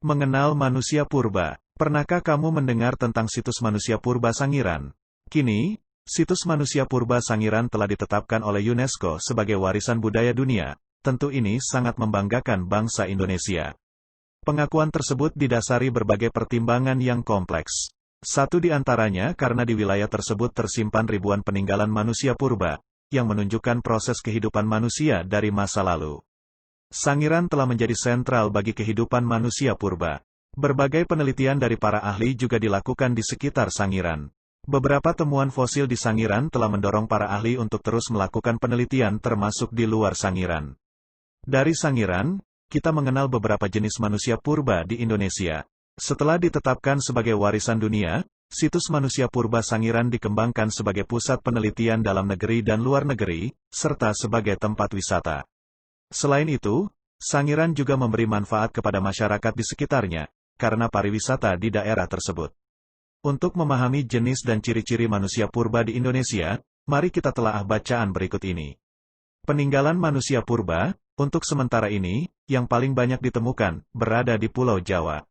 Mengenal manusia purba. Pernahkah kamu mendengar tentang situs manusia purba Sangiran? Kini, situs manusia purba Sangiran telah ditetapkan oleh UNESCO sebagai warisan budaya dunia. Tentu ini sangat membanggakan bangsa Indonesia. Pengakuan tersebut didasari berbagai pertimbangan yang kompleks. Satu di antaranya karena di wilayah tersebut tersimpan ribuan peninggalan manusia purba, yang menunjukkan proses kehidupan manusia dari masa lalu. Sangiran telah menjadi sentral bagi kehidupan manusia purba. Berbagai penelitian dari para ahli juga dilakukan di sekitar Sangiran. Beberapa temuan fosil di Sangiran telah mendorong para ahli untuk terus melakukan penelitian termasuk di luar Sangiran. Dari Sangiran, kita mengenal beberapa jenis manusia purba di Indonesia. Setelah ditetapkan sebagai warisan dunia, situs manusia purba Sangiran dikembangkan sebagai pusat penelitian dalam negeri dan luar negeri, serta sebagai tempat wisata. Selain itu, Sangiran juga memberi manfaat kepada masyarakat di sekitarnya, karena pariwisata di daerah tersebut. Untuk memahami jenis dan ciri-ciri manusia purba di Indonesia, mari kita telaah bacaan berikut ini. Peninggalan manusia purba, untuk sementara ini, yang paling banyak ditemukan, berada di Pulau Jawa.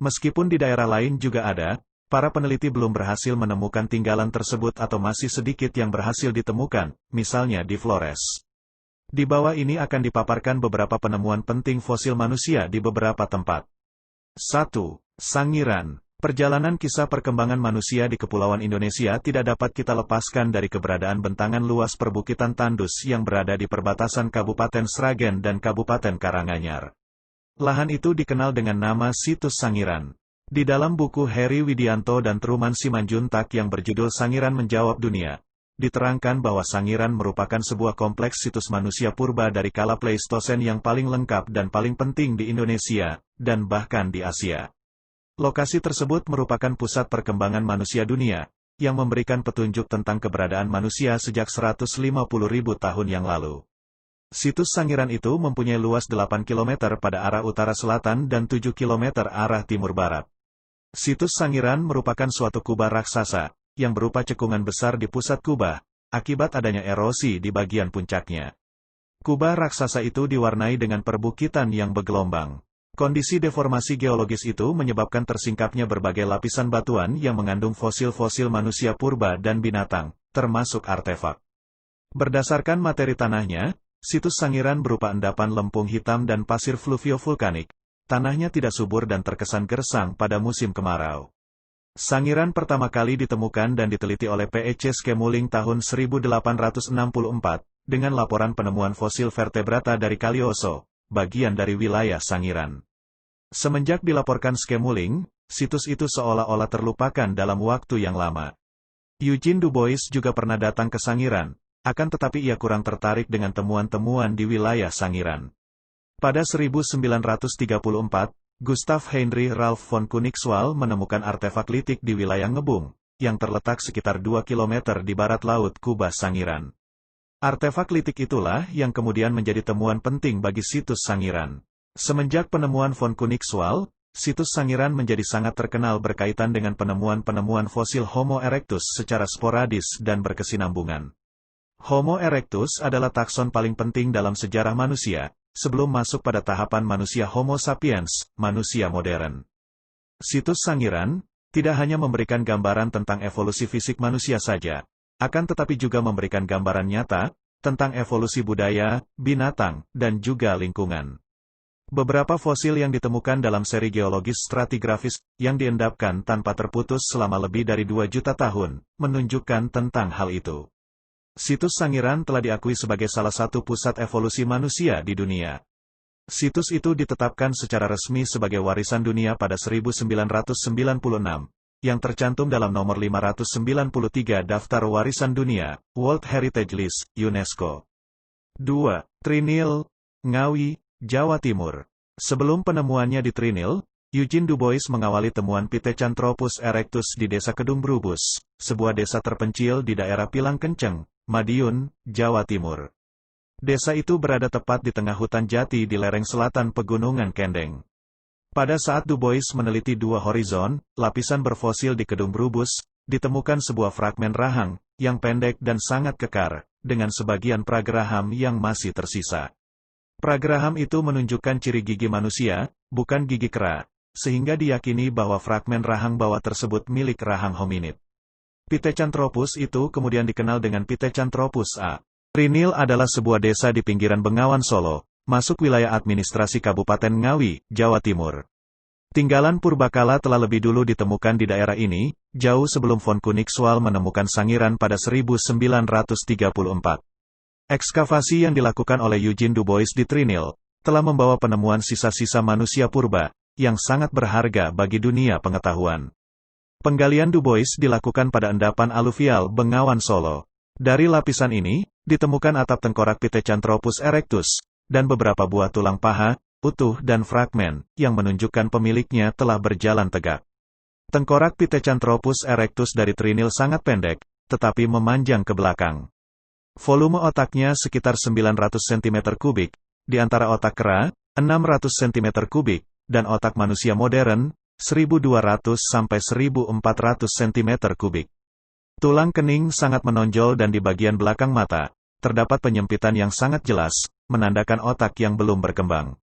Meskipun di daerah lain juga ada, para peneliti belum berhasil menemukan tinggalan tersebut atau masih sedikit yang berhasil ditemukan, misalnya di Flores. Di bawah ini akan dipaparkan beberapa penemuan penting fosil manusia di beberapa tempat. 1. Sangiran. Perjalanan kisah perkembangan manusia di Kepulauan Indonesia tidak dapat kita lepaskan dari keberadaan bentangan luas perbukitan tandus yang berada di perbatasan Kabupaten Sragen dan Kabupaten Karanganyar. Lahan itu dikenal dengan nama Situs Sangiran. Di dalam buku Heri Widianto dan Truman Simanjuntak yang berjudul Sangiran Menjawab Dunia, diterangkan bahwa Sangiran merupakan sebuah kompleks situs manusia purba dari kala Pleistosen yang paling lengkap dan paling penting di Indonesia, dan bahkan di Asia. Lokasi tersebut merupakan pusat perkembangan manusia dunia, yang memberikan petunjuk tentang keberadaan manusia sejak 150.000 tahun yang lalu. Situs Sangiran itu mempunyai luas 8 km pada arah utara-selatan dan 7 km arah timur-barat. Situs Sangiran merupakan suatu kubah raksasa, yang berupa cekungan besar di pusat kubah, akibat adanya erosi di bagian puncaknya. Kubah raksasa itu diwarnai dengan perbukitan yang bergelombang. Kondisi deformasi geologis itu menyebabkan tersingkapnya berbagai lapisan batuan yang mengandung fosil-fosil manusia purba dan binatang, termasuk artefak. Berdasarkan materi tanahnya, situs Sangiran berupa endapan lempung hitam dan pasir fluvio-vulkanik. Tanahnya tidak subur dan terkesan gersang pada musim kemarau. Sangiran pertama kali ditemukan dan diteliti oleh P.E.C. Skemuling tahun 1864, dengan laporan penemuan fosil vertebrata dari Kalioso, bagian dari wilayah Sangiran. Semenjak dilaporkan Skemuling, situs itu seolah-olah terlupakan dalam waktu yang lama. Eugene Du Bois juga pernah datang ke Sangiran, akan tetapi ia kurang tertarik dengan temuan-temuan di wilayah Sangiran. Pada 1934, Gustav Heinrich Ralph von Koenigswald menemukan artefak litik di wilayah Ngebung, yang terletak sekitar 2 km di barat laut kubah Sangiran. Artefak litik itulah yang kemudian menjadi temuan penting bagi situs Sangiran. Semenjak penemuan von Koenigswald, situs Sangiran menjadi sangat terkenal berkaitan dengan penemuan-penemuan fosil Homo erectus secara sporadis dan berkesinambungan. Homo erectus adalah takson paling penting dalam sejarah manusia, sebelum masuk pada tahapan manusia Homo sapiens, manusia modern. Situs Sangiran tidak hanya memberikan gambaran tentang evolusi fisik manusia saja, akan tetapi juga memberikan gambaran nyata tentang evolusi budaya, binatang, dan juga lingkungan. Beberapa fosil yang ditemukan dalam seri geologis stratigrafis yang diendapkan tanpa terputus selama lebih dari 2 juta tahun, menunjukkan tentang hal itu. Situs Sangiran telah diakui sebagai salah satu pusat evolusi manusia di dunia. Situs itu ditetapkan secara resmi sebagai warisan dunia pada 1996, yang tercantum dalam nomor 593 Daftar Warisan Dunia, World Heritage List, UNESCO. 2. Trinil, Ngawi, Jawa Timur. Sebelum penemuannya di Trinil, Eugene Du Bois mengawali temuan Pithecanthropus erectus di Desa Kedung Brubus, sebuah desa terpencil di daerah Pilang Kenceng, Madiun, Jawa Timur. Desa itu berada tepat di tengah hutan jati di lereng selatan Pegunungan Kendeng. Pada saat Du Bois meneliti 2 horizon, lapisan berfosil di Kedung Brubus, ditemukan sebuah fragmen rahang, yang pendek dan sangat kekar, dengan sebagian prageraham yang masih tersisa. Prageraham itu menunjukkan ciri gigi manusia, bukan gigi kera, sehingga diyakini bahwa fragmen rahang bawah tersebut milik rahang hominid. Pithecanthropus itu kemudian dikenal dengan Pithecanthropus A. Trinil adalah sebuah desa di pinggiran Bengawan Solo, masuk wilayah administrasi Kabupaten Ngawi, Jawa Timur. Tinggalan purbakala telah lebih dulu ditemukan di daerah ini, jauh sebelum von Koenigswald menemukan Sangiran pada 1934. Ekskavasi yang dilakukan oleh Eugene Du Bois di Trinil, telah membawa penemuan sisa-sisa manusia purba, yang sangat berharga bagi dunia pengetahuan. Penggalian Du Bois dilakukan pada endapan aluvial Bengawan Solo. Dari lapisan ini, ditemukan atap tengkorak Pithecanthropus erectus, dan beberapa buah tulang paha, utuh dan fragmen, yang menunjukkan pemiliknya telah berjalan tegak. Tengkorak Pithecanthropus erectus dari Trinil sangat pendek, tetapi memanjang ke belakang. Volume otaknya sekitar 900 cm3, di antara otak kera, 600 cm3, dan otak manusia modern, 1200 sampai 1400 cm3. Tulang kening sangat menonjol dan di bagian belakang mata, terdapat penyempitan yang sangat jelas, menandakan otak yang belum berkembang.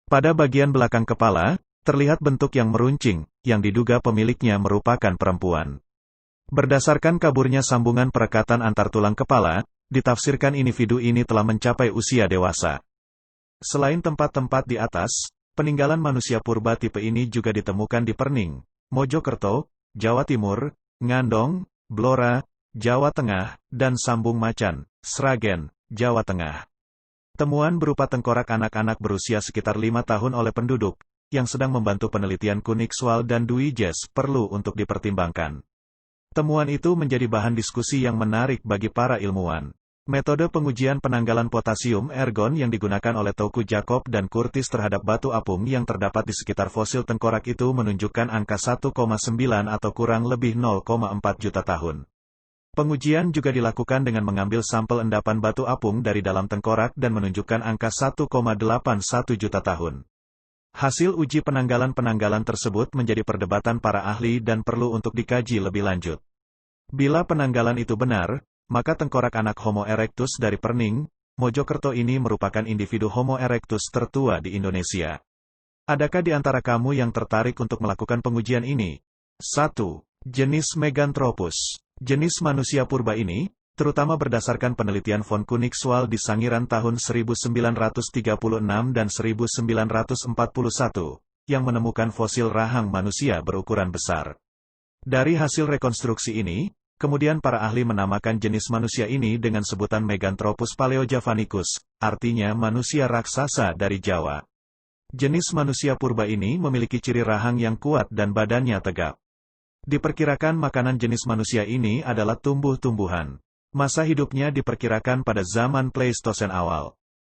Pada bagian belakang kepala, terlihat bentuk yang meruncing, yang diduga pemiliknya merupakan perempuan. Berdasarkan kaburnya sambungan perekatan antar tulang kepala, ditafsirkan individu ini telah mencapai usia dewasa. Selain tempat-tempat di atas, peninggalan manusia purba tipe ini juga ditemukan di Perning, Mojokerto, Jawa Timur, Ngandong, Blora, Jawa Tengah, dan Sambung Macan, Sragen, Jawa Tengah. Temuan berupa tengkorak anak-anak berusia sekitar 5 tahun oleh penduduk, yang sedang membantu penelitian Koenigswald dan Duijes perlu untuk dipertimbangkan. Temuan itu menjadi bahan diskusi yang menarik bagi para ilmuwan. Metode pengujian penanggalan potasium ergon yang digunakan oleh Tauku Jacob dan Curtis terhadap batu apung yang terdapat di sekitar fosil tengkorak itu menunjukkan angka 1,9 atau kurang lebih 0,4 juta tahun. Pengujian juga dilakukan dengan mengambil sampel endapan batu apung dari dalam tengkorak dan menunjukkan angka 1,81 juta tahun. Hasil uji penanggalan-penanggalan tersebut menjadi perdebatan para ahli dan perlu untuk dikaji lebih lanjut. Bila penanggalan itu benar, maka tengkorak anak Homo erectus dari Perning, Mojokerto ini merupakan individu Homo erectus tertua di Indonesia. Adakah di antara kamu yang tertarik untuk melakukan pengujian ini? 1. Jenis Meganthropus. Jenis manusia purba ini, terutama berdasarkan penelitian von Koenigswald di Sangiran tahun 1936 dan 1941, yang menemukan fosil rahang manusia berukuran besar. Dari hasil rekonstruksi ini, kemudian para ahli menamakan jenis manusia ini dengan sebutan Meganthropus paleojavanicus, artinya manusia raksasa dari Jawa. Jenis manusia purba ini memiliki ciri rahang yang kuat dan badannya tegap. Diperkirakan makanan jenis manusia ini adalah tumbuh-tumbuhan. Masa hidupnya diperkirakan pada zaman Pleistosen awal.